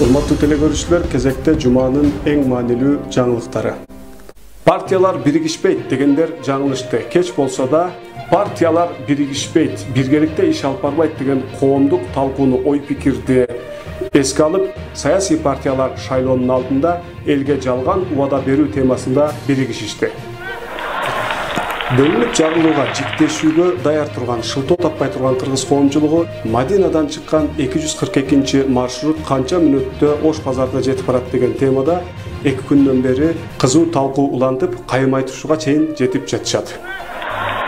Урматтуу телекөрүүчүлөр, кезекте жуманын эң маанилүү жаңылыктары. Партиялар биригишпейт дегендер жаңылышты. Кеч болсо да, партиялар биригишпейт, биргеликте иш алып барбайт деген коомдук талкууну, ой пикирди эске алып, саясий партиялар шайлоонун алдында элге жалган убада берүү темасында биригишишти. Бөлүнүп жагылууга, жиктешүүгө даяр турган, шылтоо таппай турган кыргыз коомчулугу Мадинадан чыккан 242 маршрут канча мүнөттө Ош базарына жетип барат деген темада 2 күндөн бери кызуу талкуу улантып, кайым айтышууга чейин жетип жатышат.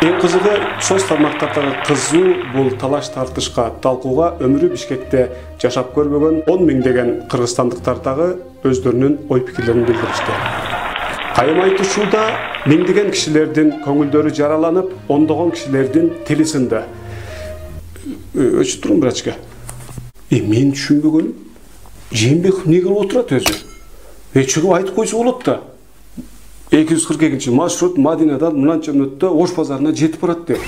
Эң кызыгы, соц тармактардагы кызуу бул талаш тартышка, талкууга өмүрү Бишкекте жашап көрбөгөн 10 миңдеген кыргызстандыктар дагы өздөрүнүн ой пикирлерин билдиришти. Кайым айтышууда миңдеген кишилердин көңүлдөрү жараланып, ондогон кишилердин тили сынды. Өчүп турум брачка. Мен түшүнбөгөнүм, Жээнбеков эмне кылып отурат өзү? Чыгып айтып койсо болот да. 242 маршрут Мадинадан мынанча мүнөттө Ош базарына жетип барат деп.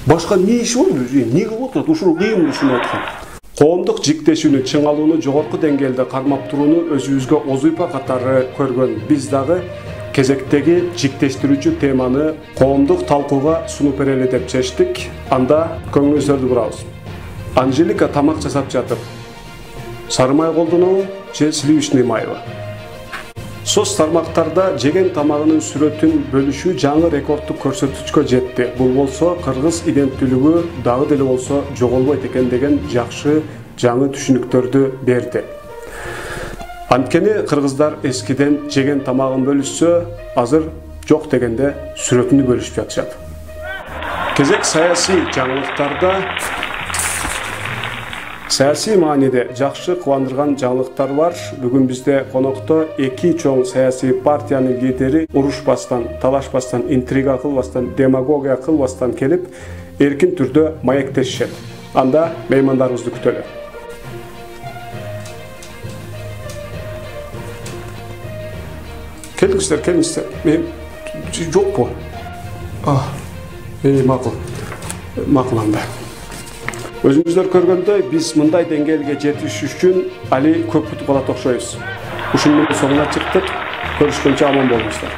Башка эмне иши бар? Эмне кылып отурат? Ушул кыйын ушуну айткан. Коомдук жиктешүүнү, чыңалууну жогорку деңгээлде кармап турууну өзүбүзгө озуйпа катары көргөн биз дагы кезектеги жиктештирүүчү теманы коомдук талкууга сунуп берели деп чечтик. Анда көңүлүңүздөрдү бурабыз. Анжелика тамак жасап жатып, сары май колдонобу же сливочный майбы? Соц тармактарда жеген тамагынын сүрөтүн бөлүшүү жаңы рекордтук көрсөткүчкө жетти. Бул болсо кыргыз иденттүүлүгү дагы деле болсо жоголбойт экен деген жакшы жаңы түшүнүктөрдү берди. Анткени кыргыздар эскиден жеген тамагын бөлүшсө, азыр жок дегенде сүрөтүнү бөлүшүп жатышат. Кезек саясий жаңылыктарда саясий мааниде жакшы кубандырган жаңылыктар бар. Бүгүн бизде конокто 2 чоң саясий партиянын лидери урушпастан, талашпастан, интрига кылбастан, демагогия кылбастан келип, эркин түрдө маектешишет. Анда меймандарыбызды күтөлү. Келиңиздер. Мен жокпу? Макул анда. Өзүңүздөр көргөндөй, биз мындай деңгээлге жетиш үчүн али көп күтүп калат окшойбуз. Ушунун соңуна чыктык. Көрүшкөнчө аман болуңуздар.